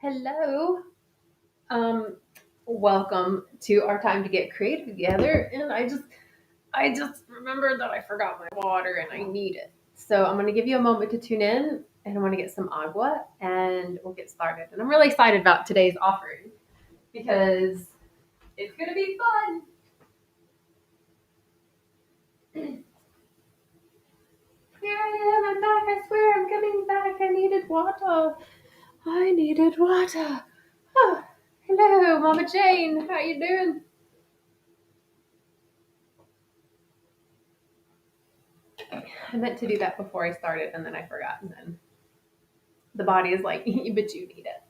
Hello. Um, Welcome to our time to get creative together. And I just remembered that I forgot my water and I need it. So I'm gonna give you a moment to tune in and I want to get some agua and we'll get started. And I'm really excited about today's offering because it's gonna be fun. Here I am, I'm back, I swear I'm coming back. I needed water. I needed water. Oh, hello, Mama Jane. How you doing? I meant to do that before I started and then I forgot. And then the body is like, but you need it.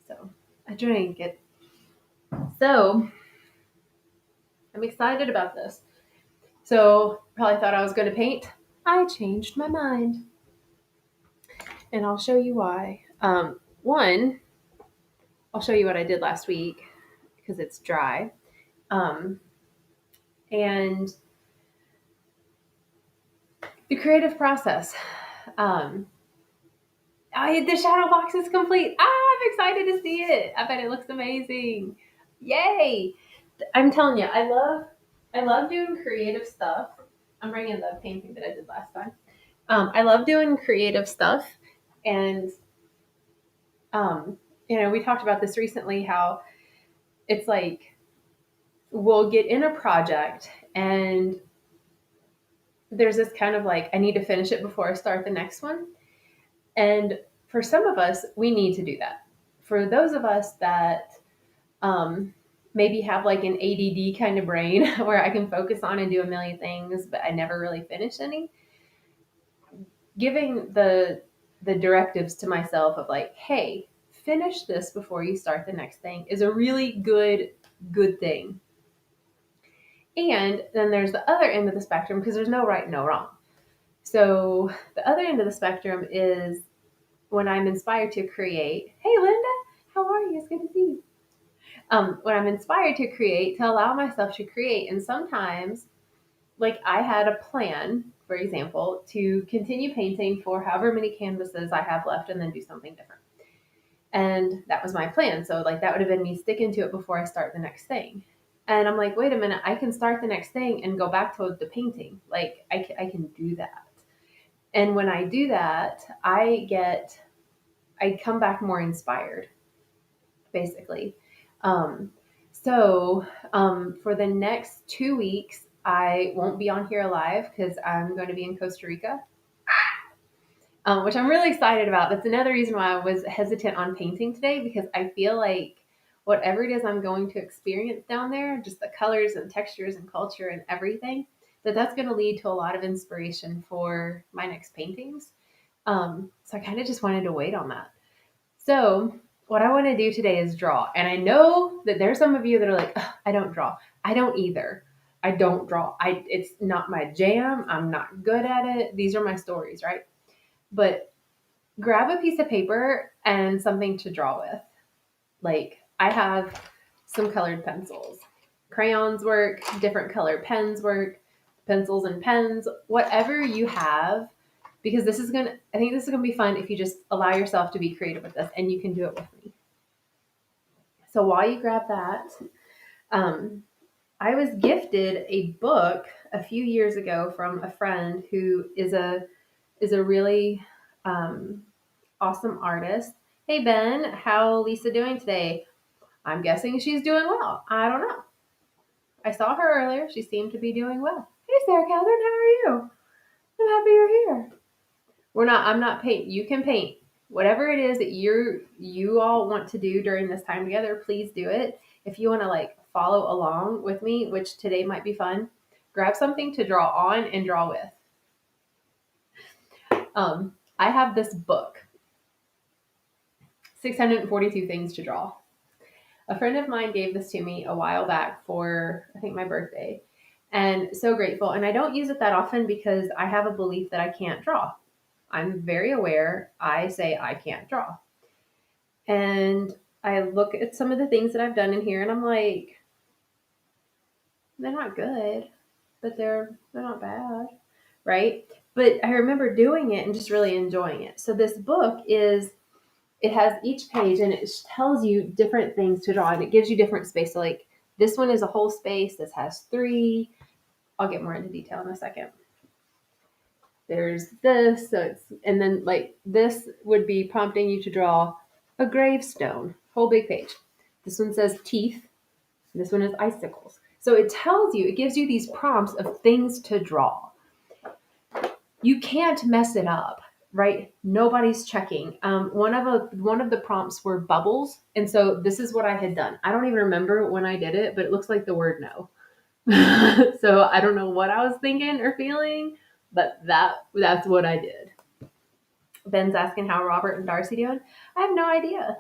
So I drank it. So I'm excited about this. So probably thought I was going to paint. I changed my mind. And I'll show you why. One, I'll show you what I did last week because it's dry. Um, and the creative process. Um, the shadow box is complete. I'm excited to see it. I bet it looks amazing. Yay! I'm telling you, I love doing creative stuff. I'm bringing the painting that I did last time. I love doing creative stuff, and um, we talked about this recently. How it's like we'll get in a project, and there's this kind of like I need to finish it before I start the next one. And for some of us, we need to do that. For those of us that maybe have like an ADD kind of brain where I can focus on and do a million things, but I never really finish any. Giving the directives to myself of like, hey, finish this before you start the next thing is a really good thing. And then there's the other end of the spectrum because there's no right and no wrong. So the other end of the spectrum is when I'm inspired to create. Hey, Linda, how are you? It's good to see you. When I'm inspired to create, to allow myself to create. And sometimes, like I had a plan, for example, to continue painting for however many canvases I have left and then do something different. And that was my plan. So, like, that would have been me sticking to it before I start the next thing. And I'm like, wait a minute, I can start the next thing and go back to the painting. Like, I can do that. And when I do that, I come back more inspired, basically. Um, so for the next 2 weeks, I won't be on here live because I'm going to be in Costa Rica, which I'm really excited about. That's another reason why I was hesitant on painting today because I feel like whatever it is I'm going to experience down there, just the colors and textures and culture and everything, that's going to lead to a lot of inspiration for my next paintings. So I kind of just wanted to wait on that. So, what I want to do today is draw. And I know that there's some of you that are like, I don't draw. I don't either. I don't draw. It's not my jam. I'm not good at it. These are my stories, right? But grab a piece of paper and something to draw with. Like I have some colored pencils. Crayons work, different color pens work, pencils and pens, whatever you have, because I think this is gonna be fun if you just allow yourself to be creative with this and you can do it with me. So while you grab that, um, I was gifted a book a few years ago from a friend who is a really um, awesome artist. Hey Ben, how Lisa doing today? I'm guessing she's doing well. I don't know. I saw her earlier. She seemed to be doing well. Hey Sarah Catherine, how are you? I'm happy you're here. I'm not paint. You can paint. Whatever it is that you all want to do during this time together, please do it. If you want to like follow along with me, which today might be fun, grab something to draw on and draw with. I have this book, 642 Things to Draw. A friend of mine gave this to me a while back for, I think, my birthday. And so grateful. And I don't use it that often because I have a belief that I can't draw. I'm very aware. I say I can't draw. And I look at some of the things that I've done in here and I'm like, they're not good, but they're not bad, right? But I remember doing it and just really enjoying it. So this book is it has each page and it tells you different things to draw and it gives you different space. So like this one is a whole space. This has three. I'll get more into detail in a second. There's this, so it's, and then like this would be prompting you to draw a gravestone, whole big page. This one says teeth. This one is icicles. So it tells you, it gives you these prompts of things to draw. You can't mess it up, right? Nobody's checking. One of the prompts were bubbles, and so this is what I had done. I don't even remember when I did it, but it looks like the word no. So I don't know what I was thinking or feeling, but that's what I did. Ben's asking how Robert and Darcy doing. I have no idea.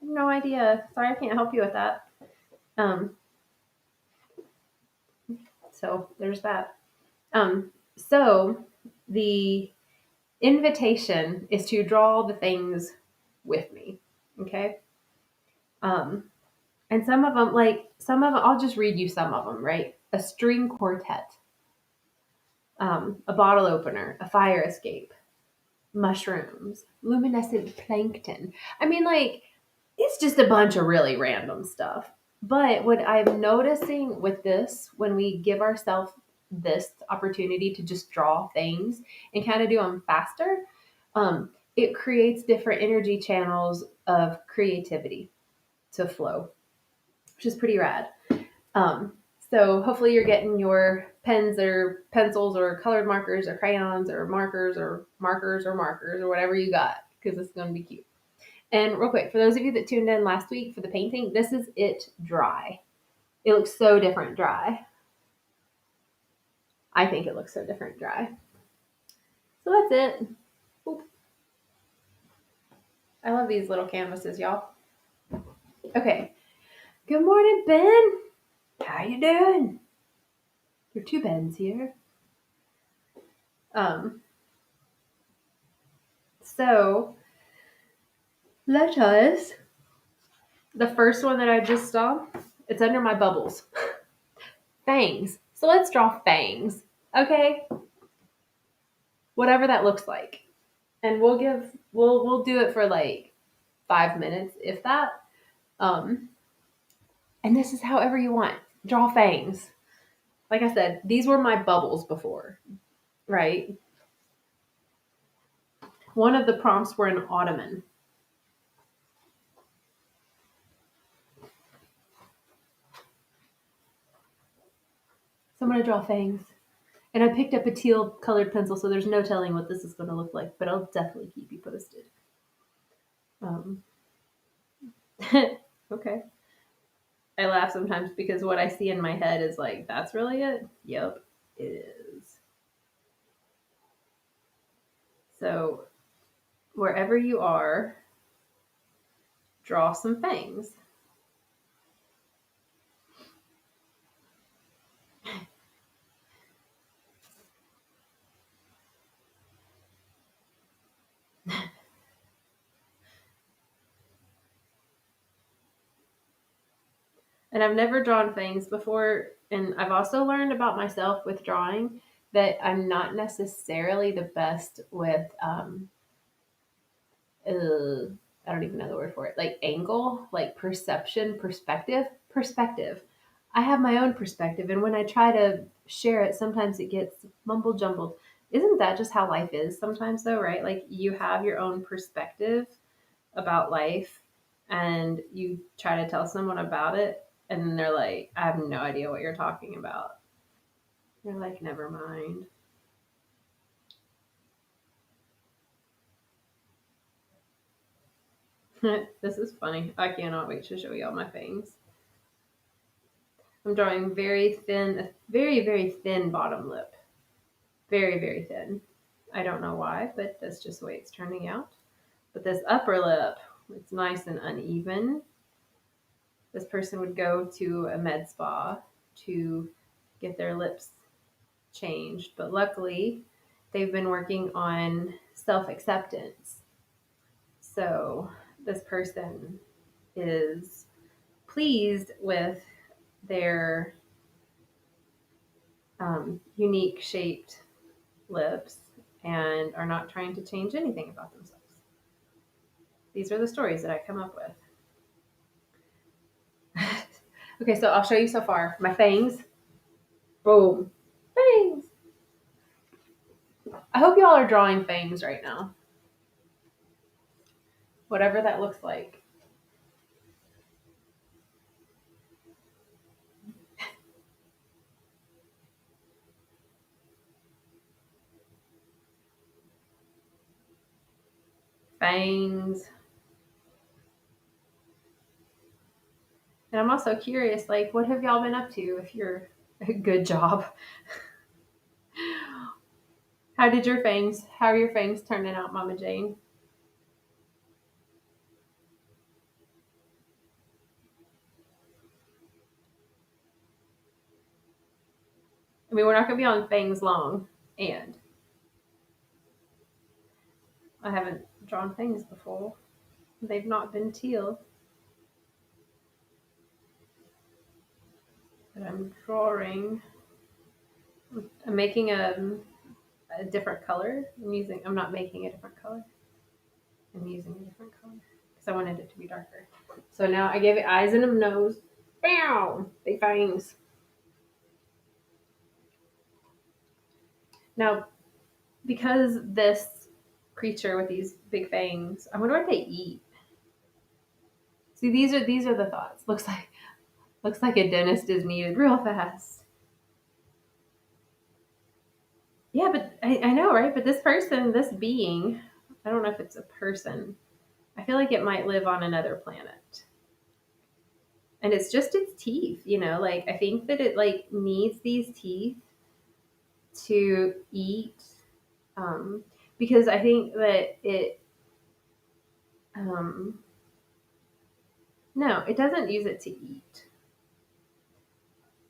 No idea. Sorry, I can't help you with that. Um, so there's that. So the invitation is to draw the things with me. Okay. Um, and some of them, I'll just read you some of them, right? A string quartet, a bottle opener, a fire escape, mushrooms, luminescent plankton. I mean, like, it's just a bunch of really random stuff. But what I'm noticing with this, when we give ourselves this opportunity to just draw things and kind of do them faster, it creates different energy channels of creativity to flow, which is pretty rad. Um, so hopefully you're getting your pens or pencils or colored markers or crayons or markers or whatever you got because it's going to be cute. And real quick, for those of you that tuned in last week for the painting, this is it dry. It looks so different dry. I think it looks so different dry. So that's it. Oop. I love these little canvases, y'all. Okay. Good morning, Ben. How you doing? There are two Bens here. Um, so let us. The first one that I just saw, it's under my bubbles. Fangs. So let's draw fangs. Okay? Whatever that looks like. And we'll do it for like 5 minutes, if that. Um, and this is however you want. Draw fangs. Like I said, these were my bubbles before, right? One of the prompts were an ottoman. So I'm gonna draw fangs. And I picked up a teal colored pencil, so there's no telling what this is gonna look like, but I'll definitely keep you posted. Um, okay. I laugh sometimes because what I see in my head is like, that's really it? Yep, it is. So wherever you are, draw some fangs. And I've never drawn fangs before. And I've also learned about myself with drawing that I'm not necessarily the best with, I don't even know the word for it, like angle, like perception, perspective. I have my own perspective. And when I try to share it, sometimes it gets mumble jumbled. Isn't that just how life is sometimes, though, right? Like you have your own perspective about life and you try to tell someone about it and they're like, I have no idea what you're talking about. You're like, never mind. This is funny. I cannot wait to show you all my fangs. I'm drawing very thin, a very, very thin bottom lip. Very, very thin. I don't know why, but that's just the way it's turning out. But this upper lip, it's nice and uneven. This person would go to a med spa to get their lips changed. But luckily, they've been working on self acceptance. So this person is pleased with their unique shaped lips and are not trying to change anything about themselves. These are the stories that I come up with. Okay, so I'll show you so far. My fangs. Boom. Fangs. I hope y'all are drawing fangs right now. Whatever that looks like. Fangs. And I'm also curious, like, what have y'all been up to if you're a good job? How are your fangs turning out, Mama Jane? I mean, we're not going to be on fangs long, and I haven't drawn fangs before. They've not been teal, but I'm drawing. I'm making a different color. I'm not making a different color. I'm using a different color because I wanted it to be darker. So now I gave it eyes and a nose. Bam! Big fangs. Now, because this creature with these big fangs, I wonder what they eat. See, these are the thoughts. Looks like a dentist is needed real fast. Yeah, but I know, right? But this person, this being, I don't know if it's a person. I feel like it might live on another planet. And it's just its teeth, like I think that it like needs these teeth to eat. Um, because I think that it um no, it doesn't use it to eat.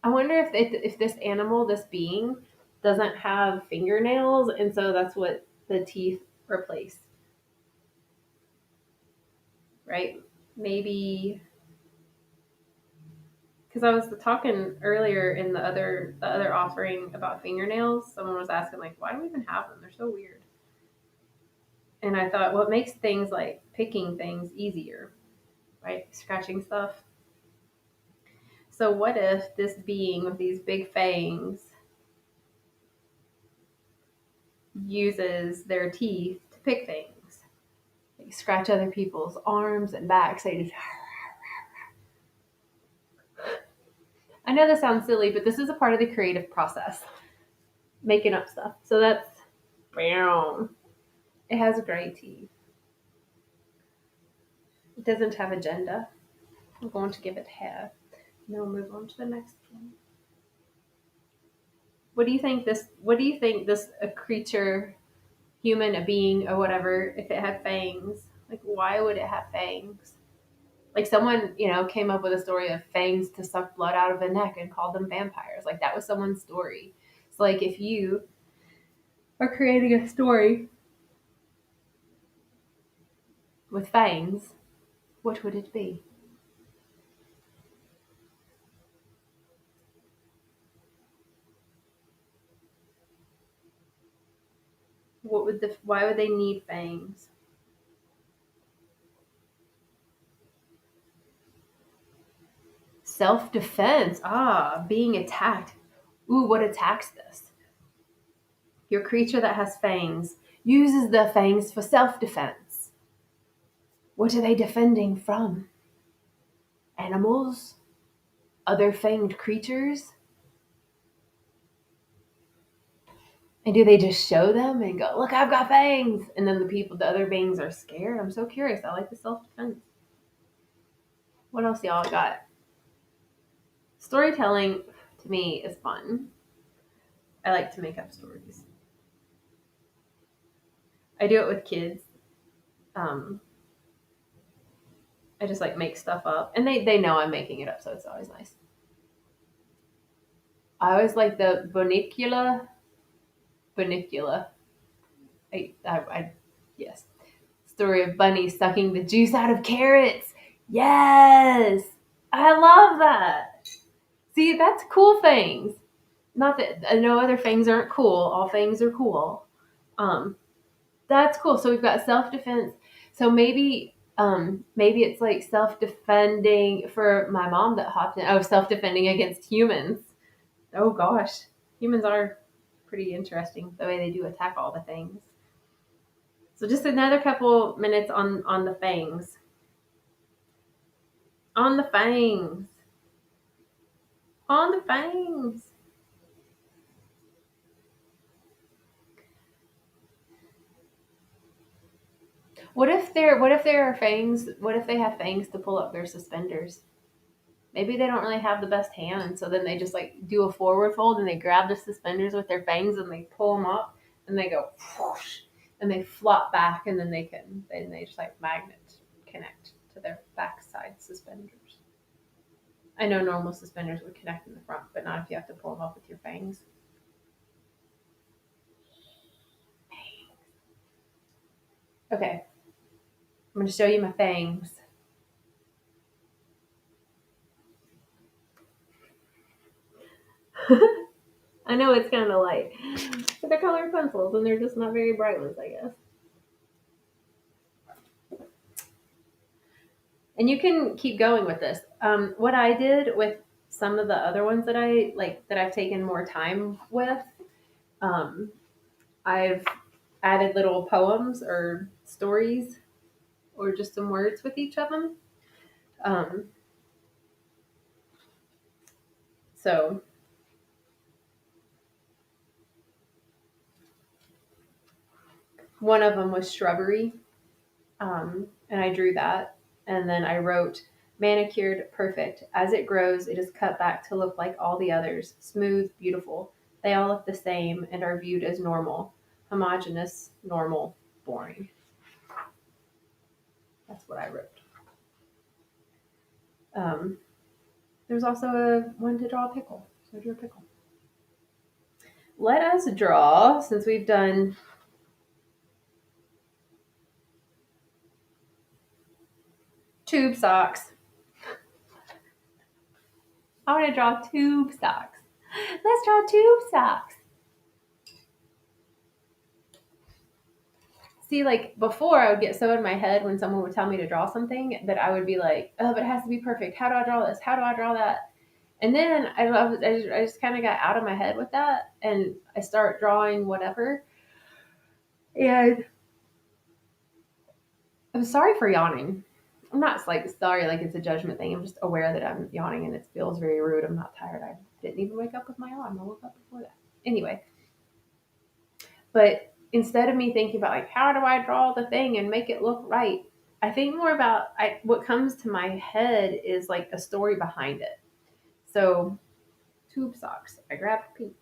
I wonder if this animal, this being, doesn't have fingernails, and so that's what the teeth replace, right? Maybe because I was talking earlier in the other offering about fingernails. Someone was asking like, why do we even have them? They're so weird. And I thought, what makes things like picking things easier, right? Scratching stuff. So what if this being with these big fangs uses their teeth to pick things? They scratch other people's arms and backs. They just. I know this sounds silly, but this is a part of the creative process, making up stuff. So that's. Bam. It has gray teeth. It doesn't have agenda. I'm going to give it hair. Now move on to the next one. What do you think this? What do you think this a creature, human, a being, or whatever, if it had fangs? Like, why would it have fangs? Like someone, came up with a story of fangs to suck blood out of a neck and called them vampires. Like that was someone's story. So like if you are creating a story with fangs, what would it be? Why would they need fangs? Self-defense. Being attacked. Ooh, what attacks this? Your creature that has fangs uses the fangs for self-defense. What are they defending from? Animals? Other fanged creatures? And do they just show them and go, look, I've got fangs? And then the other beings are scared? I'm so curious. I like the self-defense. What else y'all got? Storytelling to me is fun. I like to make up stories. I do it with kids. Um, I just like make stuff up. And they know I'm making it up, so it's always nice. I always like the Bunicula. Yes. Story of Bunny sucking the juice out of carrots. Yes. I love that. See, that's cool things. Not that no other things aren't cool. All things are cool. Um, that's cool. So we've got self defense. So maybe Maybe it's like self-defending for my mom that hopped in. Oh, self-defending against humans. Oh gosh, humans are pretty interesting the way they do attack all the things. So just another couple minutes on the fangs. On the fangs. On the fangs. What if there are fangs? What if they have fangs to pull up their suspenders? Maybe they don't really have the best hand, so then they just like do a forward fold and they grab the suspenders with their fangs and they pull them up and they go whoosh, and they flop back and then they just like magnet connect to their backside suspenders. I know normal suspenders would connect in the front, but not if you have to pull them up with your fangs. Okay, I'm going to show you my fangs. I know it's kind of light, but they're colored pencils and they're just not very bright ones, I guess. And you can keep going with this. What I did with some of the other ones that I like that I've taken more time with, um, I've added little poems or stories or just some words with each of them. Um, so one of them was shrubbery, and I drew that. And then I wrote, manicured, perfect. As it grows, it is cut back to look like all the others, smooth, beautiful. They all look the same and are viewed as normal, homogeneous, normal, boring. That's what I wrote. Um, there's also a one to draw a pickle. So I drew a pickle. Let us draw, since we've done tube socks. I want to draw tube socks. Let's draw tube socks. See, like before, I would get so in my head when someone would tell me to draw something that I would be like, oh, but it has to be perfect. How do I draw this? How do I draw that? And then I just kind of got out of my head with that and I start drawing whatever. And I'm sorry for yawning. I'm not like sorry like it's a judgment thing. I'm just aware that I'm yawning and it feels very rude. I'm not tired. I didn't even wake up with my alarm. I woke up before that. Anyway, but instead of me thinking about like how do I draw the thing and make it look right, I think more about what comes to my head is like a story behind it. So tube socks. I grabbed pink.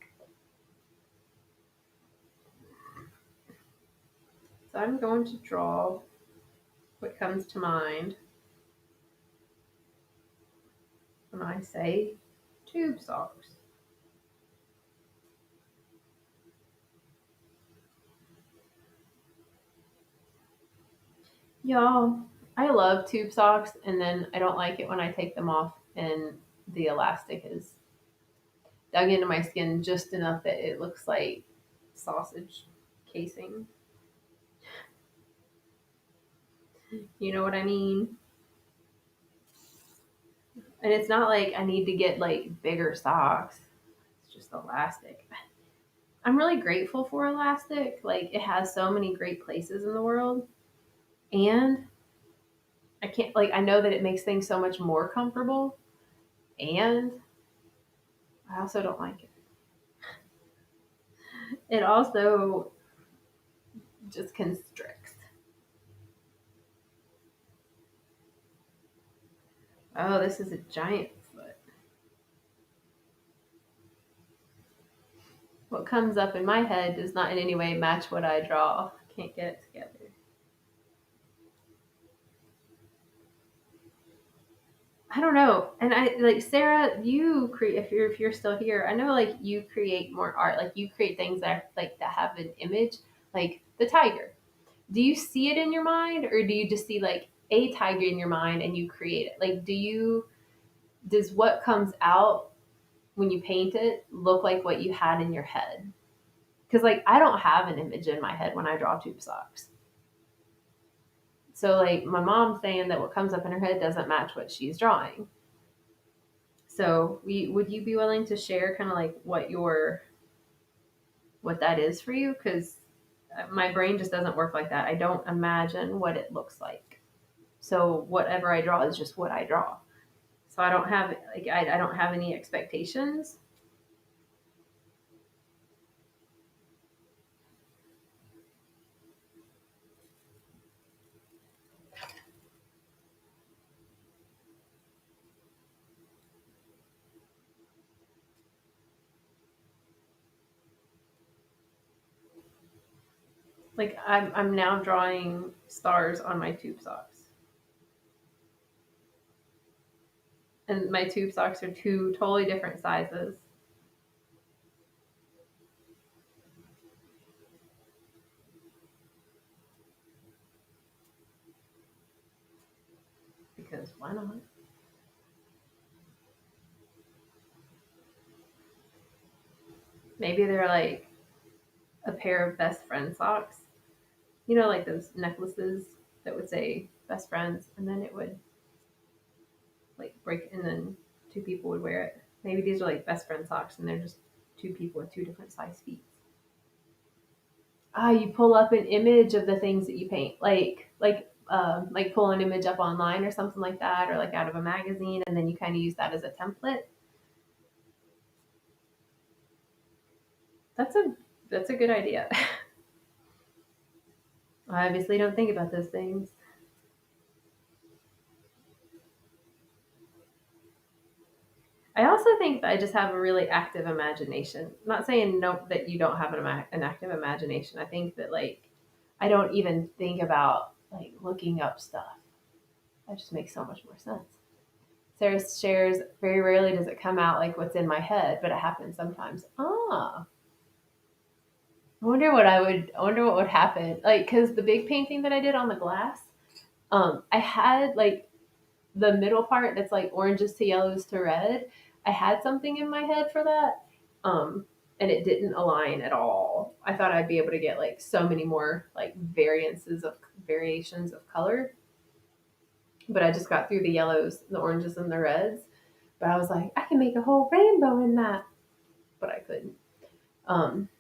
So I'm going to draw what comes to mind when I say tube socks. Y'all, I love tube socks, and then I don't like it when I take them off and the elastic is dug into my skin just enough that it looks like sausage casing. You know what I mean? And it's not like I need to get like bigger socks. It's just elastic. I'm really grateful for elastic. Like it has so many great places in the world. And I can't like I know that it makes things so much more comfortable. And I also don't like it. It also just constricts. Oh, this is a giant foot. What comes up in my head does not in any way match what I draw. I can't get it together. I don't know. And I like Sarah, you create if you're still here, I know like you create more art. Like you create things that like that have an image, like the tiger. Do you see it in your mind or do you just see like a tiger in your mind and you create it? Like does what comes out when you paint it look like what you had in your head? Cuz like I don't have an image in my head when I draw tube socks. So like my mom's saying that what comes up in her head doesn't match what she's drawing. So would you be willing to share kind of like what that is for you? Because my brain just doesn't work like that. I don't imagine what it looks like. So whatever I draw is just what I draw. So I don't have like I don't have any expectations. Like I'm now drawing stars on my tube socks. And my tube socks are two totally different sizes. Because why not? Maybe they're like a pair of best friend socks. You know, like those necklaces that would say best friends, and then it would like break, and then two people would wear it. Maybe these are like best friend socks, and they're just two people with two different size feet. Ah, you pull up an image of the things that you paint, like pull an image up online or something like that, or like out of a magazine, and then you kind of use that as a template. That's a good idea. I obviously don't think about those things. I also think that I just have a really active imagination. I'm not saying no that you don't have an active imagination. I think that like I don't even think about like looking up stuff. That just makes so much more sense. Sarah shares very rarely does it come out like what's in my head, but it happens sometimes. Ah, I wonder what would happen. Like, cause the big painting that I did on the glass, I had like the middle part that's like oranges to yellows to red. I had something in my head for that. And it didn't align at all. I thought I'd be able to get like so many more like variations of color, but I just got through the yellows, the oranges, and the reds. But I was like, I can make a whole rainbow in that, but I couldn't. Um,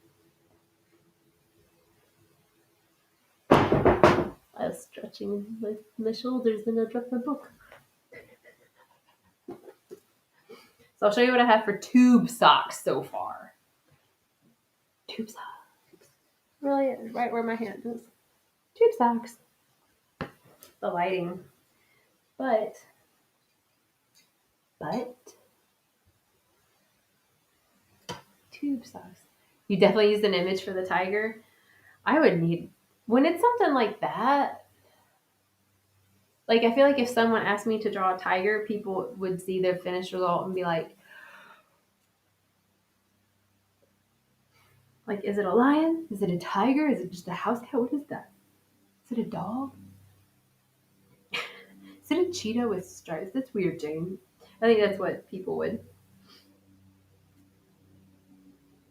I was stretching my shoulders and I dropped my book. So I'll show you what I have for tube socks so far. Tube socks. Really, right where my hand is. Tube socks. The lighting. But, but, tube socks. You definitely used an image for the tiger. I would need, when it's something like that, like I feel like if someone asked me to draw a tiger, people would see the finished result and be like, is it a lion? Is it a tiger? Is it just a house cat? What is that? Is it a dog? Is it a cheetah with stripes? That's weird, Jane. I think that's what people would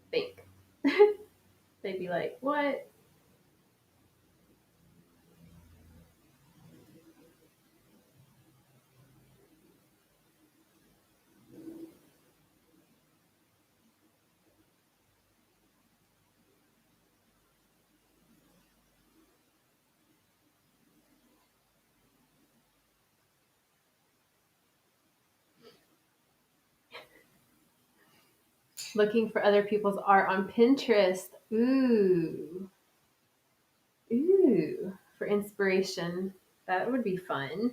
think. They'd be like, what? Looking for other people's art on Pinterest. Ooh. Ooh. For inspiration. That would be fun.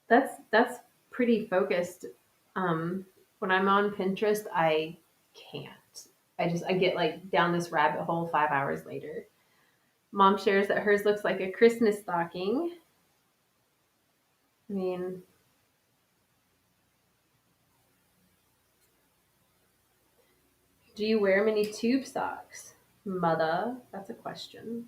That's pretty focused. When I'm on Pinterest, I can't. I get like down this rabbit hole 5 hours later. Mom shares that hers looks like a Christmas stocking. I mean, do you wear many tube socks? Mother, that's a question.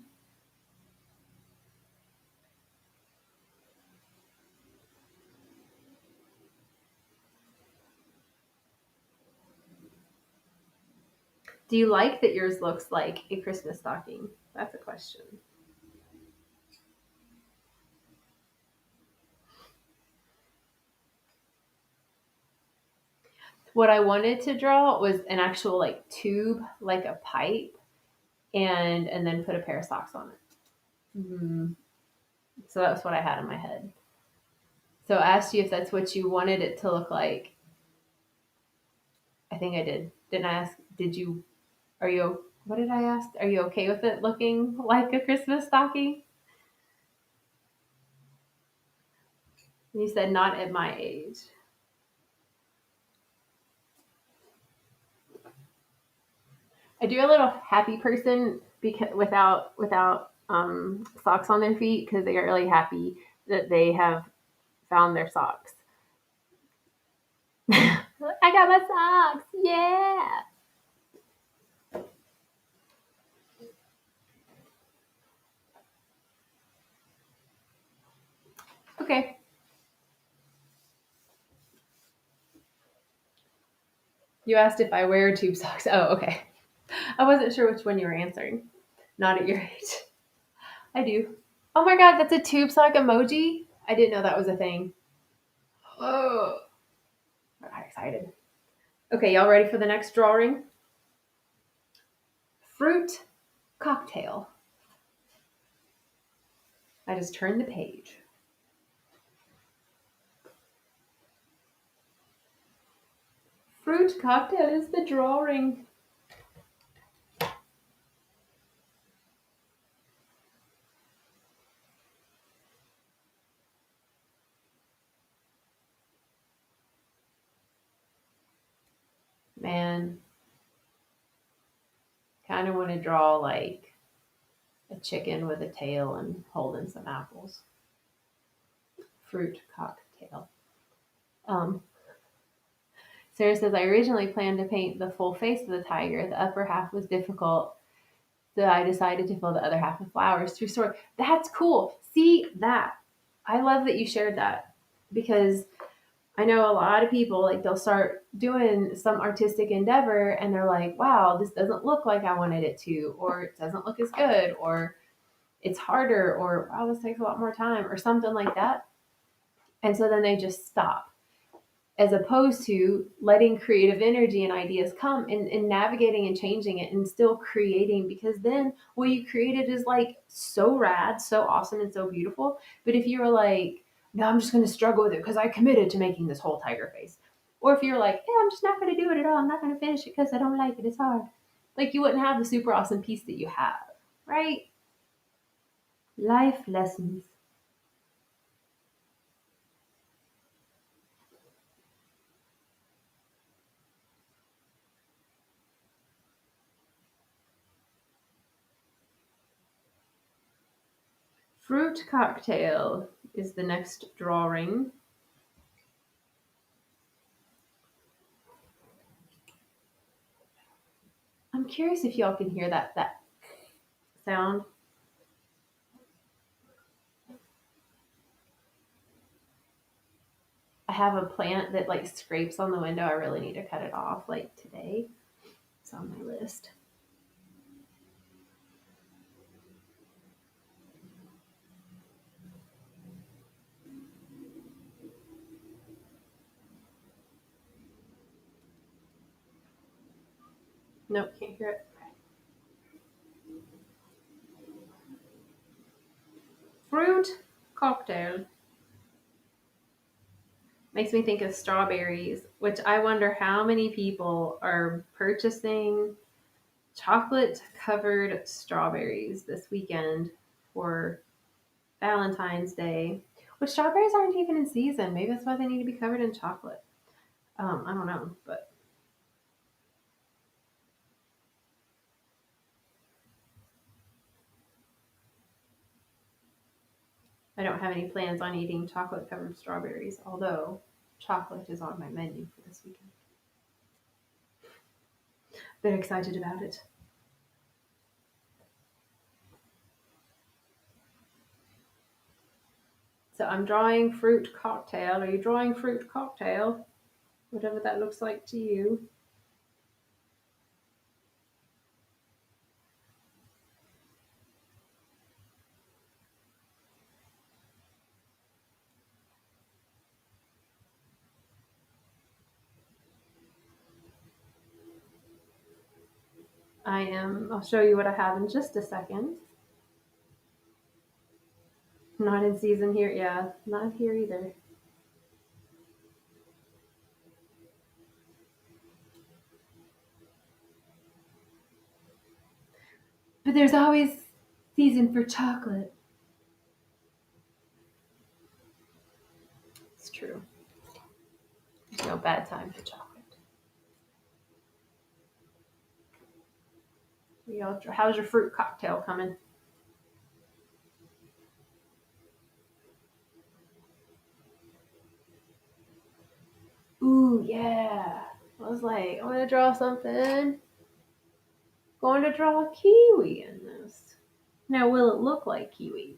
Do you like that yours looks like a Christmas stocking? That's a question. What I wanted to draw was an actual like tube, like a pipe, and then put a pair of socks on it. So that's what I had in my head. So I asked you if that's what you wanted it to look like. I think I did. Didn't I ask? Did you? Are you? What did I ask? Are you okay with it looking like a Christmas stocking? You said not at my age. I do a little happy person because without socks on their feet because they are really happy that they have found their socks. I got my socks. Yeah. Okay. You asked if I wear tube socks. Oh, okay. I wasn't sure which one you were answering. Not at your age. I do. Oh my god, that's a tube sock emoji? I didn't know that was a thing. Oh, I got excited. Okay, y'all ready for the next drawing? Fruit cocktail. I just turned the page. Fruit cocktail is the drawing. Man, kind of want to draw like a chicken with a tail and holding some apples. Fruit cocktail. Um, Sarah says, I originally planned to paint the full face of the tiger. The upper half was difficult, so I decided to fill the other half with flowers. True story. That's cool. See that? I love that you shared that because I know a lot of people like they'll start doing some artistic endeavor and they're like, wow, this doesn't look like I wanted it to, or it doesn't look as good, or it's harder, or wow, this takes a lot more time, or something like that. And so then they just stop as opposed to letting creative energy and ideas come and navigating and changing it and still creating because then what you created is like so rad, so awesome, and so beautiful. But if you're like, no, I'm just going to struggle with it because I committed to making this whole tiger face, or if you're like, yeah, I'm just not going to do it at all, I'm not going to finish it because I don't like it, it's hard, like you wouldn't have the super awesome piece that you have, right? Life lessons. Fruit cocktail is the next drawing. I'm curious if y'all can hear that sound. I have a plant that like scrapes on the window. I really need to cut it off like today. It's on my list. Nope, can't hear it. Okay. Fruit cocktail makes me think of strawberries, which I wonder how many people are purchasing chocolate covered strawberries this weekend for Valentine's Day. Which strawberries aren't even in season. Maybe that's why they need to be covered in chocolate. I don't know, but I don't have any plans on eating chocolate covered strawberries, although chocolate is on my menu for this weekend. Very excited about it. So I'm drawing fruit cocktail. Are you drawing fruit cocktail? Whatever that looks like to you. I'll show you what I have in just a second. Not in season here. Yeah, not here either. But there's always season for chocolate. It's true. There's no bad time for chocolate. How's your fruit cocktail coming? Ooh, yeah. I was like, I want to draw something. Going to draw a kiwi in this. Now, will it look like kiwi?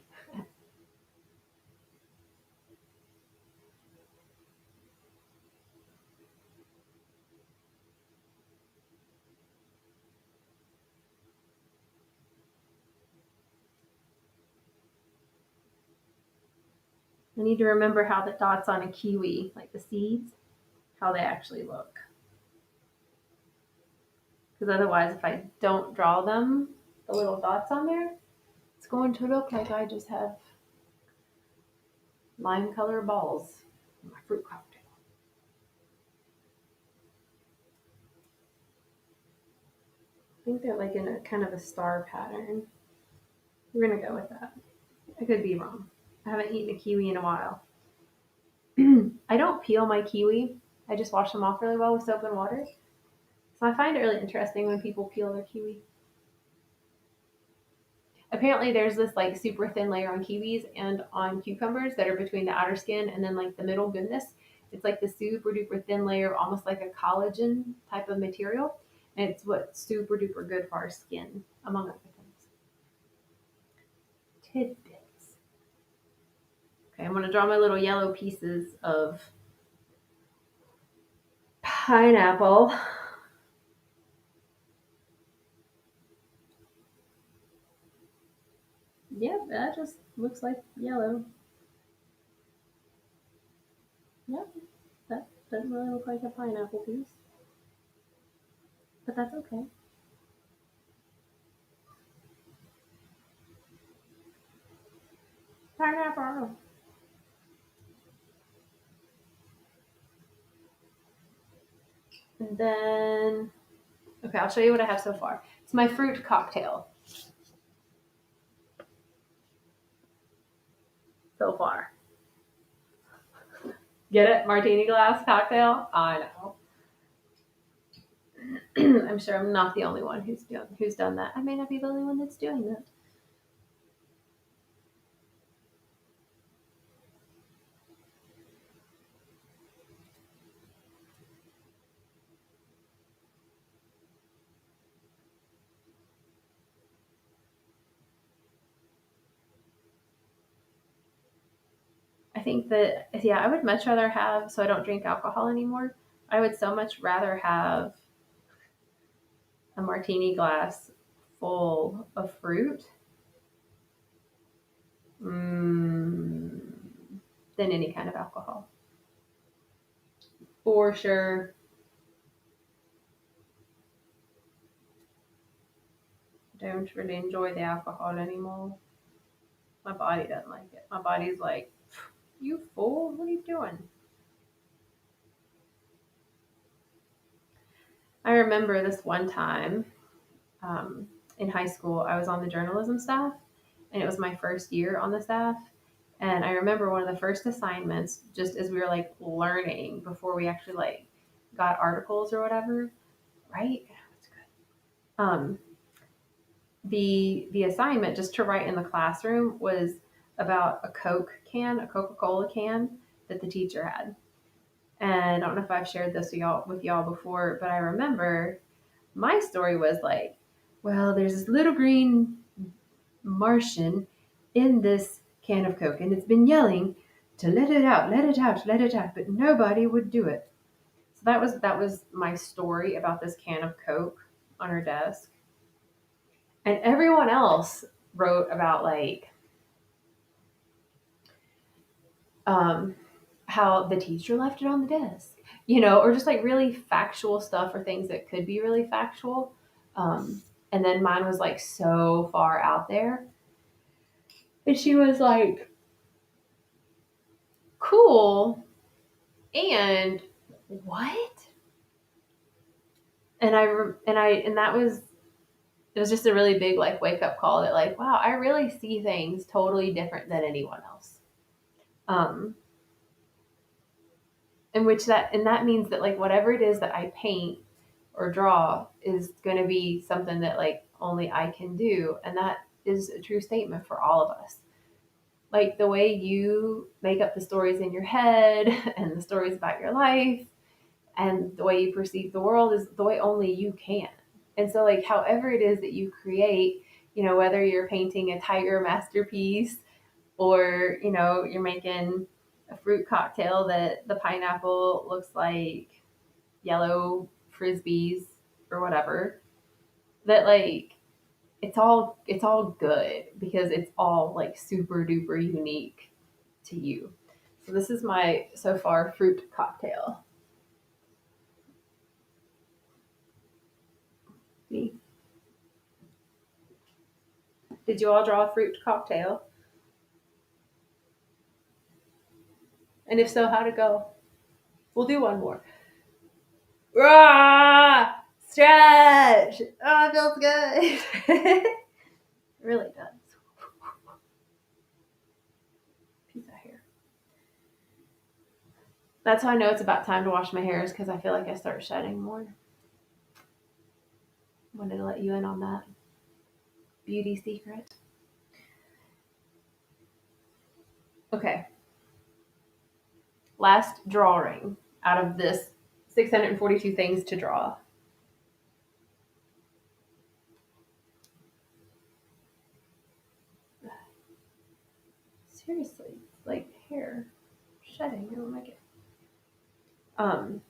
I need to remember how the dots on a kiwi, like the seeds, how they actually look. Because otherwise, if I don't draw them, the little dots on there, it's going to look like I just have lime color balls in my fruit cocktail. I think they're like in a kind of a star pattern. We're gonna go with that. I could be wrong. I haven't eaten a kiwi in a while. I don't peel my kiwi. I just wash them off really well with soap and water. So I find it really interesting when people peel their kiwi. Apparently, there's this like super thin layer on kiwis and on cucumbers that are between the outer skin and then like the middle goodness. It's like the super duper thin layer, almost like a collagen type of material. And it's what's super duper good for our skin, among other things. Tidbits. Okay, I'm going to draw my little yellow pieces of pineapple. Yep, that just looks like yellow. Yep, that doesn't really look like a pineapple piece, but that's okay. Pineapple. And then, okay, I'll show you what I have so far. It's my fruit cocktail so far. Get it? Martini glass cocktail? I know. I'm sure I'm not the only one who's done that. I may not be the only one that's doing that. I think that yeah, I would much rather have so I don't drink alcohol anymore. I would so much rather have a martini glass full of fruit mm, than any kind of alcohol. For sure. Don't really enjoy the alcohol anymore. My body doesn't like it. My body's like, you fool, what are you doing? I remember this one time in high school, I was on the journalism staff, and it was my first year on the staff. And I remember one of the first assignments, just as we were like learning before we actually like got articles or whatever, right? That's good. The assignment just to write in the classroom was about a Coke can, a Coca Cola can that the teacher had. And I don't know if I've shared this with y'all before, but I remember my story was like, well, there's this little green Martian in this can of Coke, and it's been yelling to let it out, let it out, let it out, but nobody would do it. So that was my story about this can of Coke on her desk. And everyone else wrote about like um, how the teacher left it on the desk, or just like really factual stuff or things that could be really factual. Um, And then mine was like so far out there. And she was like, cool. And what? And that was, it was just a really big like wake up call that like, wow, I really see things totally different than anyone else. Um, and that means that like whatever it is that I paint or draw is going to be something that like only I can do, and that is a true statement for all of us. Like the way you make up the stories in your head and the stories about your life and the way you perceive the world is the way only you can. And so like however it is that you create, whether you're painting a tiger masterpiece or, you're making a fruit cocktail that the pineapple looks like yellow frisbees or whatever, that like it's all good because it's all like super duper unique to you. So this is my so far fruit cocktail. Me. Did you all draw a fruit cocktail? And if so, how'd it go? We'll do one more. Rah! Stretch! Oh, it feels good. It really does. Piece of hair. That's how I know it's about time to wash my hair, is because I feel like I start shedding more. Wanted to let you in on that beauty secret. Okay. Last drawing out of this 642 things to draw. Seriously, like hair shedding. I don't like it. Um,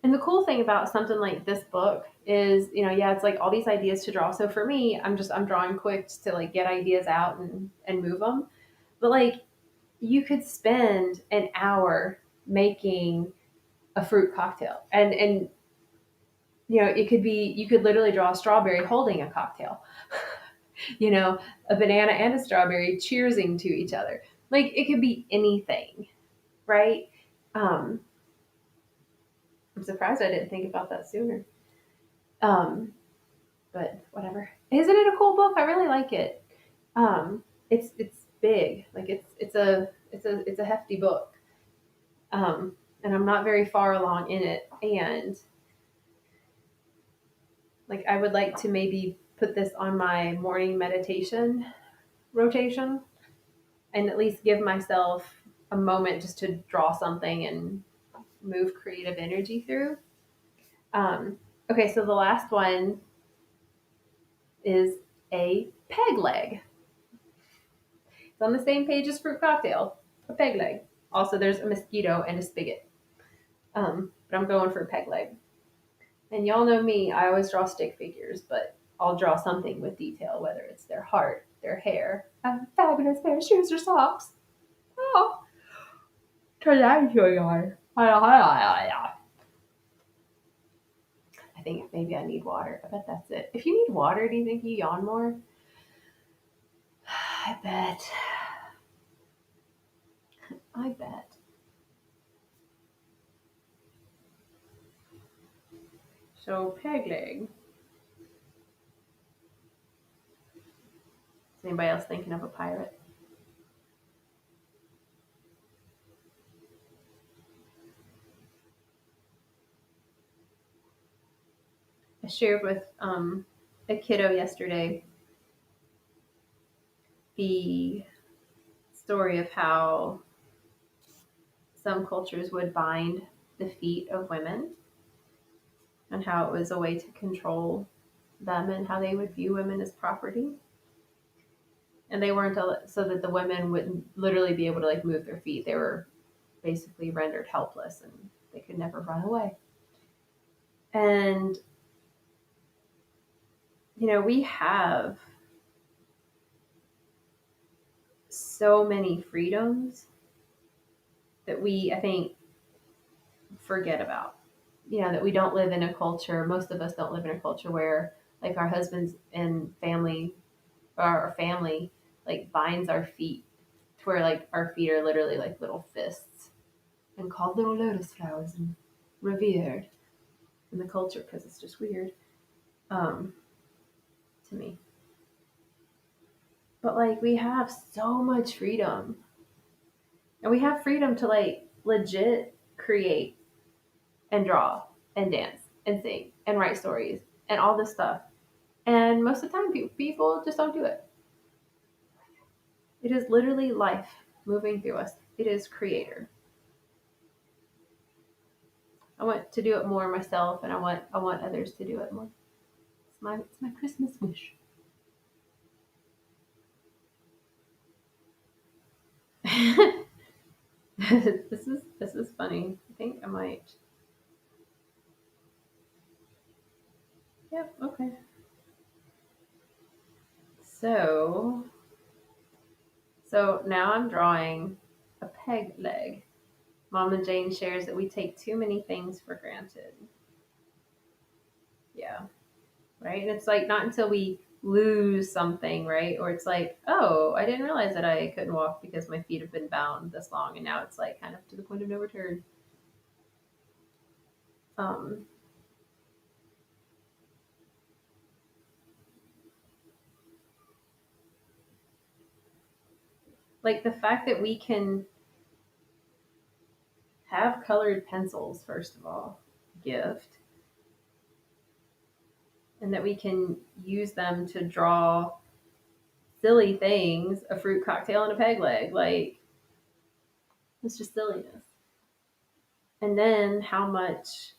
and the cool thing about something like this book is, yeah, it's like all these ideas to draw. So for me, I'm drawing quick to like get ideas out and move them. But like you could spend an hour making a fruit cocktail, and it could be, you could literally draw a strawberry holding a cocktail. A banana and a strawberry cheersing to each other. Like it could be anything, right? Um, I'm surprised I didn't think about that sooner. Um, but whatever. Isn't it a cool book? I really like it. It's big. Like it's a hefty book. And I'm not very far along in it. And like I would like to maybe put this on my morning meditation rotation and at least give myself a moment just to draw something and move creative energy through. Um, okay, so the last one is a peg leg. It's on the same page as fruit cocktail, a peg leg. Also, there's a mosquito and a spigot. But I'm going for a peg leg. And y'all know me, I always draw stick figures, but I'll draw something with detail, whether it's their heart, their hair, a fabulous pair of shoes or socks. Oh, turn that into a yarn. I think maybe I need water. I bet that's it. If you need water, do you think you yawn more? I bet. I bet. So, peg leg. Is anybody else thinking of a pirate? I shared with a kiddo yesterday the story of how some cultures would bind the feet of women and how it was a way to control them and how they would view women as property. And they weren't so that the women wouldn't literally be able to like move their feet. They were basically rendered helpless and they could never run away. And we have so many freedoms that we, I think, forget about. that we don't live in a culture, most of us don't live in a culture where like our husbands and family or our family like binds our feet to where like our feet are literally like little fists and called little lotus flowers and revered in the culture because it's just weird um, to me. But like we have so much freedom and we have freedom to like legit create and draw and dance and sing and write stories and all this stuff. And most of the time, people just don't do it. It is literally life moving through us. It is creator. I want to do it more myself, and I want others to do it more. It's my Christmas wish. This is funny. I think I might. Yep. Okay. So so now I'm drawing a peg leg. Mama Jane shares that we take too many things for granted. Yeah. Right? And it's like not until we lose something, right? Or it's like, oh, I didn't realize that I couldn't walk because my feet have been bound this long, and now it's like kind of to the point of no return. Um, like the fact that we can have colored pencils, first of all, gift, and that we can use them to draw silly things, a fruit cocktail and a peg leg, like it's just silliness. And then how much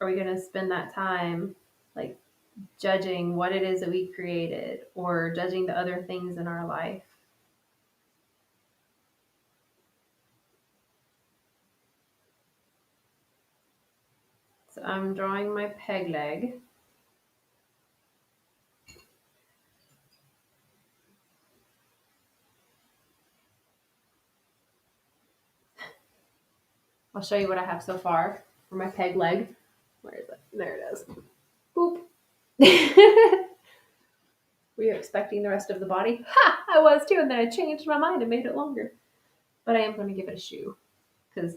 are we going to spend that time like judging what it is that we created or judging the other things in our life? So I'm drawing my peg leg. I'll show you what I have so far for my peg leg. Where is it? There it is. Boop. Were you expecting the rest of the body? Ha! I was too, and then I changed my mind and made it longer. But I am going to give it a shoe because,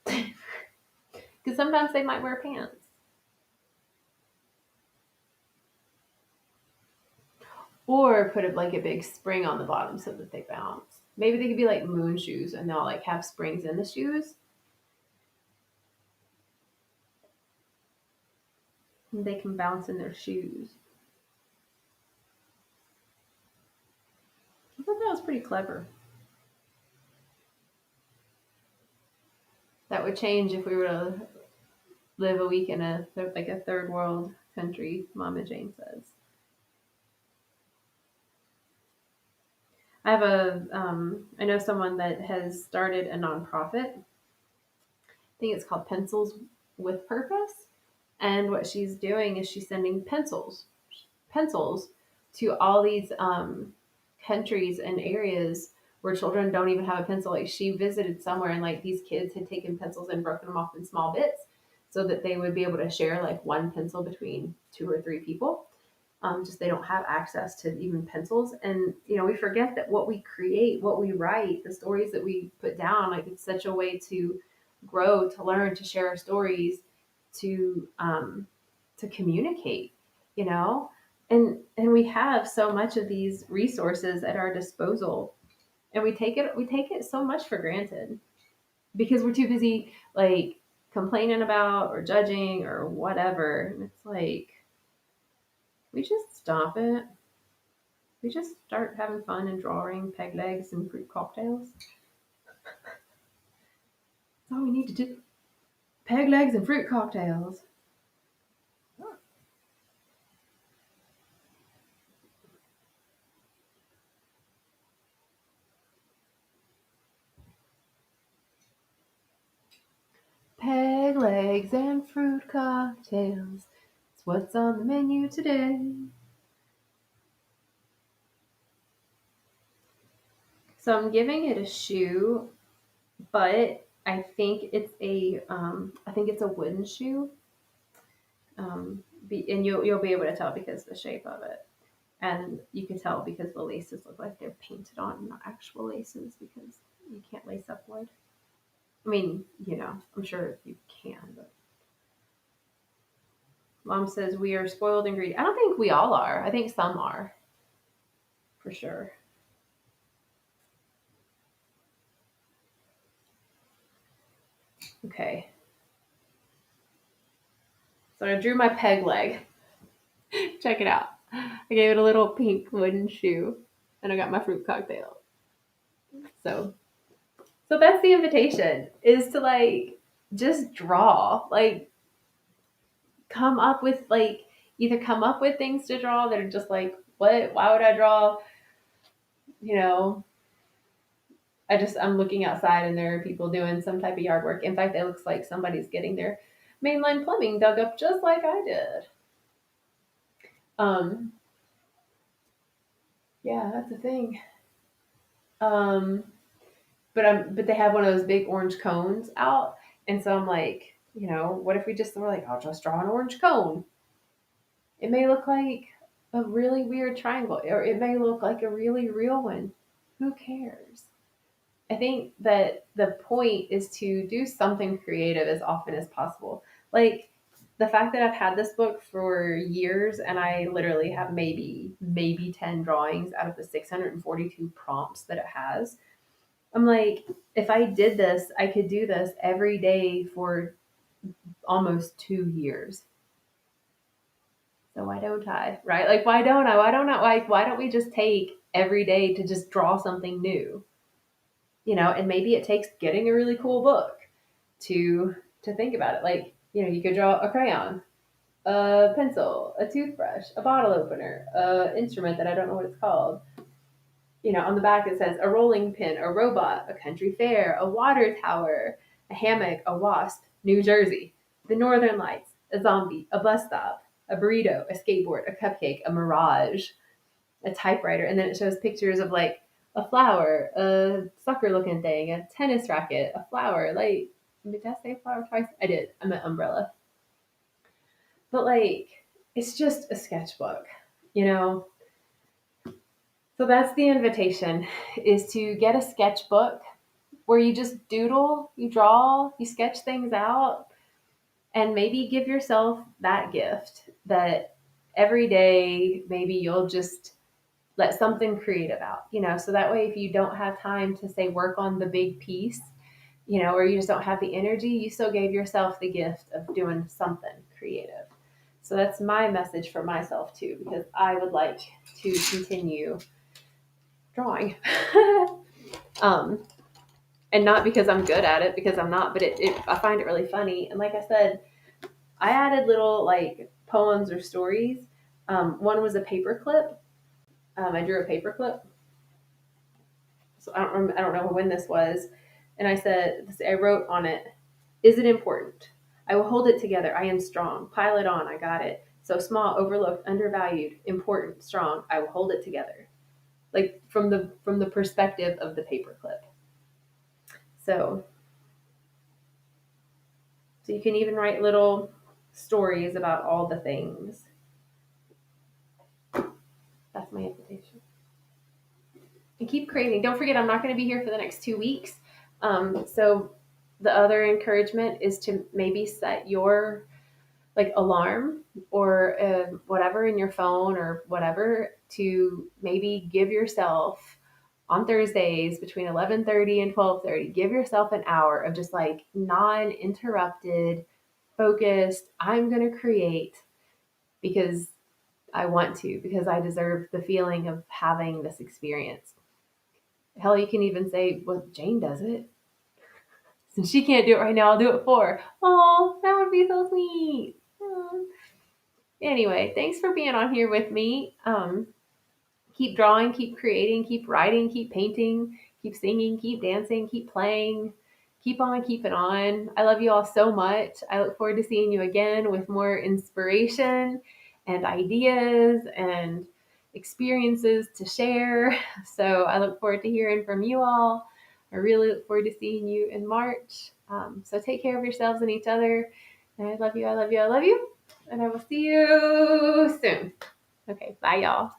because sometimes they might wear pants. Or put like a big spring on the bottom so that they bounce. Maybe they could be like moon shoes and they'll like have springs in the shoes. And they can bounce in their shoes. I thought that was pretty clever. That would change if we were to live a week in a third world country, Mama Jane says. I know someone that has started a nonprofit. I think it's called Pencils with Purpose. And what she's doing is she's sending pencils to all these countries and areas where children don't even have a pencil. Like she visited somewhere and like these kids had taken pencils and broken them off in small bits so that they would be able to share like one pencil between two or three people. Just they don't have access to even pencils, and we forget that what we create, what we write, the stories that we put down, like it's such a way to grow, to learn, to share our stories, to communicate, you know, and we have so much of these resources at our disposal, and we take it so much for granted because we're too busy like complaining about or judging or whatever, and it's like we just stop it. We just start having fun and drawing peg legs and fruit cocktails. That's all we need to do. Peg legs and fruit cocktails. Peg legs and fruit cocktails. It's what's on the menu today. So I'm giving it a shoe, but I think it's a wooden shoe. And you'll be able to tell because of the shape of it. And you can tell because the laces look like they're painted on, not actual laces, because you can't lace up wood. I mean, I'm sure you can, but Mom says we are spoiled and greedy. I don't think we all are. I think some are, for sure. Okay. So I drew my peg leg. Check it out. I gave it a little pink wooden shoe, and I got my fruit cocktail. So, so that's the invitation: is to like just draw, like come up with like either come up with things to draw that are just like, what? Why would I draw? You know, I'm looking outside and there are people doing some type of yard work. In fact, it looks like somebody's getting their mainline plumbing dug up just like I did. Um, yeah, that's a thing. Um, but they have one of those big orange cones out, and so I'm like, what if we just were like, I'll just draw an orange cone. It may look like a really weird triangle, or it may look like a really real one. Who cares? I think that the point is to do something creative as often as possible. Like the fact that I've had this book for years and I literally have maybe 10 drawings out of the 642 prompts that it has. I'm like, if I did this, I could do this every day for almost 2 years. So why don't I? Right? Like why don't I? Why don't I? Why don't we just take every day to just draw something new? And maybe it takes getting a really cool book to think about it. Like, you could draw a crayon, a pencil, a toothbrush, a bottle opener, a instrument that I don't know what it's called. On the back it says a rolling pin, a robot, a country fair, a water tower, a hammock, a wasp, New Jersey, the Northern Lights, a zombie, a bus stop, a burrito, a skateboard, a cupcake, a mirage, a typewriter, and then it shows pictures of like a flower, a sucker looking thing, a tennis racket, a flower. Like, did I say flower twice? I did. I meant umbrella. But like, it's just a sketchbook, you know? So that's the invitation, is to get a sketchbook where you just doodle, you draw, you sketch things out, and maybe give yourself that gift that every day maybe you'll just let something creative out, so that way if you don't have time to say work on the big piece, or you just don't have the energy, you still gave yourself the gift of doing something creative. So that's my message for myself too, because I would like to continue drawing. um, and not because I'm good at it, because I'm not, but I find it really funny. And like I said, I added little like poems or stories. One was a paper clip. I drew a paper clip. So I don't know when this was. And I wrote on it, is it important? I will hold it together. I am strong. Pile it on. I got it. So small, overlooked, undervalued, important, strong. I will hold it together. Like from the perspective of the paperclip. So so you can even write little stories about all the things. That's my invitation. And keep creating. Don't forget, I'm not going to be here for the next 2 weeks. So the other encouragement is to maybe set your like alarm or whatever in your phone or whatever to maybe give yourself on Thursdays between 11:30 and 12:30, give yourself an hour of just like non-interrupted, focused, I'm going to create because I want to, because I deserve the feeling of having this experience. Hell, you can even say, well, Jane does it. Since she can't do it right now, I'll do it for her. Oh, that would be so sweet. Anyway, thanks for being on here with me. Keep drawing, keep creating, keep writing, keep painting, keep singing, keep dancing, keep playing. Keep on keeping on. I love you all so much. I look forward to seeing you again with more inspiration and ideas and experiences to share. So I look forward to hearing from you all. I really look forward to seeing you in March. So take care of yourselves and each other. And I love you. I love you. I love you. And I will see you soon. Okay. Bye, y'all.